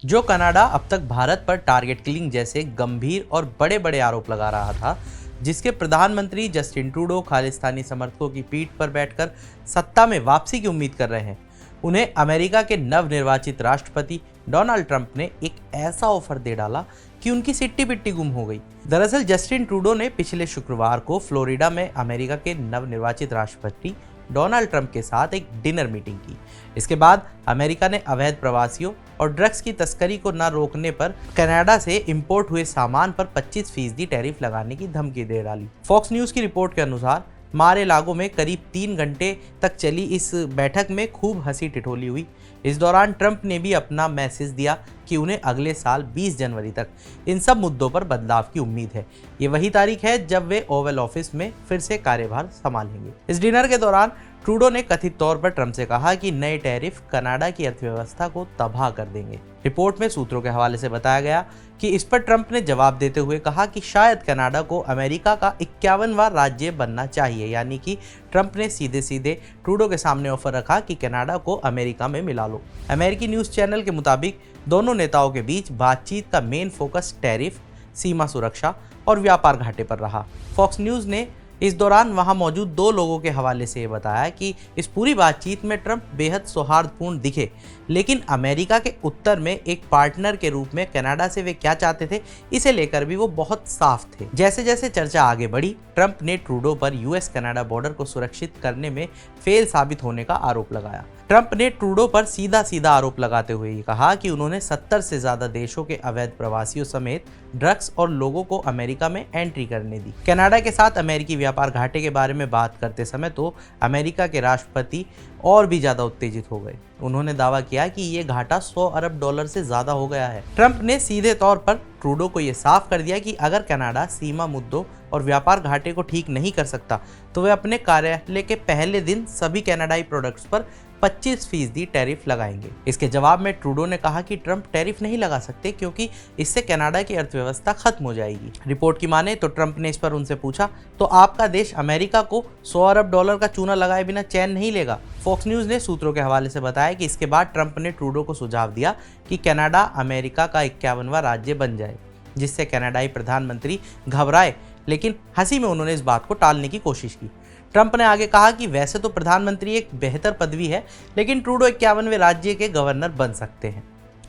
जो कनाडा अब तक भारत पर टारगेट किलिंग जैसे गंभीर और बड़े बड़े आरोप लगा रहा था, जिसके प्रधानमंत्री जस्टिन ट्रूडो खालिस्तानी समर्थकों की पीठ पर बैठकर सत्ता में वापसी की उम्मीद कर रहे हैं, उन्हें अमेरिका के नवनिर्वाचित राष्ट्रपति डोनाल्ड ट्रंप ने एक ऐसा ऑफर दे डाला कि उनकी सिट्टी पिट्टी गुम हो गई। दरअसल जस्टिन ट्रूडो ने पिछले शुक्रवार को फ्लोरिडा में अमेरिका के नवनिर्वाचित राष्ट्रपति डोनाल्ड ट्रंप के साथ एक डिनर मीटिंग की। इसके बाद अमेरिका ने अवैध प्रवासियों और ड्रग्स की तस्करी को न रोकने पर कनाडा से इंपोर्ट हुए सामान पर 25% टैरिफ लगाने की धमकी दे डाली। फॉक्स न्यूज की रिपोर्ट के अनुसार मारे लागो में करीब 3 घंटे तक चली इस बैठक में खूब हंसी ठिठोली हुई। इस दौरान ट्रंप ने भी अपना मैसेज दिया कि उन्हें अगले साल 20 जनवरी तक इन सब मुद्दों पर बदलाव की उम्मीद है। ये वही तारीख है जब वे ओवल ऑफिस में फिर से कार्यभार संभालेंगे। इस डिनर के दौरान ट्रूडो ने कथित तौर पर ट्रंप से कहा कि नए टैरिफ कनाडा की अर्थव्यवस्था को तबाह कर देंगे। रिपोर्ट में सूत्रों के हवाले से बताया गया कि इस पर ट्रंप ने जवाब देते हुए कहा कि शायद कनाडा को अमेरिका का 51वां राज्य बनना चाहिए, यानी कि ट्रंप ने सीधे सीधे ट्रूडो के सामने ऑफर रखा कि कनाडा को अमेरिका में मिला लो। अमेरिकी न्यूज चैनल के मुताबिक दोनों नेताओं के बीच बातचीत का मेन फोकस टैरिफ, सीमा सुरक्षा और व्यापार घाटे पर रहा। फॉक्स न्यूज ने इस दौरान वहां मौजूद 2 लोगों के हवाले से ये बताया कि इस पूरी बातचीत में ट्रंप बेहद सौहार्दपूर्ण दिखे, लेकिन अमेरिका के उत्तर में एक पार्टनर के रूप में कनाडा से वे क्या चाहते थे, इसे लेकर भी वो बहुत साफ थे। जैसे जैसे चर्चा आगे बढ़ी, ट्रंप ने ट्रूडो पर यूएस कनाडा बॉर्डर को सुरक्षित करने में फेल साबित होने का आरोप लगाया। ट्रंप ने ट्रूडो पर सीधा सीधा आरोप लगाते हुए कहा कि उन्होंने 70 से ज्यादा देशों के अवैध प्रवासियों समेत ड्रग्स और लोगों को अमेरिका में एंट्री करने दी। कनाडा के साथ अमेरिकी व्यापार घाटे के बारे में बात करते समय तो अमेरिका के राष्ट्रपति और भी ज्यादा उत्तेजित हो गए। उन्होंने दावा किया कि ये घाटा $100 अरब से ज्यादा हो गया है। ट्रंप ने सीधे तौर पर ट्रूडो को यह साफ कर दिया कि अगर कनाडा सीमा मुद्दों और व्यापार घाटे को ठीक नहीं कर सकता तो वे अपने कार्यालय के पहले दिन सभी कनाडाई प्रोडक्ट्स पर 25% टैरिफ लगाएंगे। इसके जवाब में ट्रूडो ने कहा कि ट्रंप टैरिफ नहीं लगा सकते क्योंकि इससे कनाडा की अर्थव्यवस्था खत्म हो जाएगी। रिपोर्ट की माने तो ट्रंप ने इस पर उनसे पूछा, तो आपका देश अमेरिका को $100 अरब का चूना लगाए बिना चैन नहीं लेगा। फॉक्स न्यूज ने सूत्रों के हवाले से बताया कि इसके बाद ट्रंप ने ट्रूडो को सुझाव दिया कि कनाडा अमेरिका का 51वां राज्य बन जाए, जिससे कनाडाई प्रधानमंत्री घबराए, लेकिन हंसी में उन्होंने इस बात को टालने की कोशिश की। ट्रंप ने आगे कहा कि वैसे तो प्रधानमंत्री एक बेहतर पदवी है, लेकिन ट्रूडो 51वें राज्य के गवर्नर बन सकते हैं।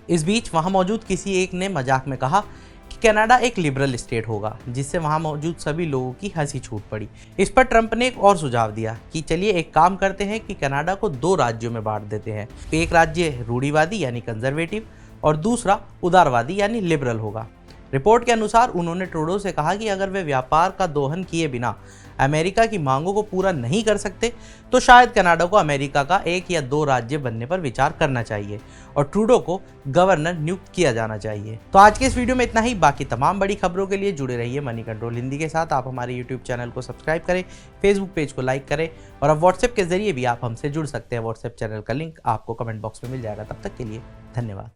इस बीच वहां मौजूद किसी एक ने मजाक में कहा कि कनाडा एक लिबरल स्टेट होगा, जिससे वहां मौजूद सभी लोगों की हंसी छूट पड़ी। इस पर ट्रंप ने एक और सुझाव दिया कि चलिए एक काम करते हैं कि कनाडा को 2 राज्यों में बांट देते हैं। एक राज्य रूढ़िवादी यानी कंजर्वेटिव और दूसरा उदारवादी यानी लिबरल होगा। रिपोर्ट के अनुसार उन्होंने ट्रूडो से कहा कि अगर वे व्यापार का दोहन किए बिना अमेरिका की मांगों को पूरा नहीं कर सकते तो शायद कनाडा को अमेरिका का 1 या 2 राज्य बनने पर विचार करना चाहिए और ट्रूडो को गवर्नर नियुक्त किया जाना चाहिए। तो आज के इस वीडियो में इतना ही। बाकी तमाम बड़ी खबरों के लिए जुड़े रहिए मनी कंट्रोल हिंदी के साथ। आप हमारे यूट्यूब चैनल को सब्सक्राइब करें, फेसबुक पेज को लाइक करें और अब व्हाट्सएप के जरिए भी आप हमसे जुड़ सकते हैं। व्हाट्सएप चैनल का लिंक आपको कमेंट बॉक्स में मिल जाएगा। तब तक के लिए धन्यवाद।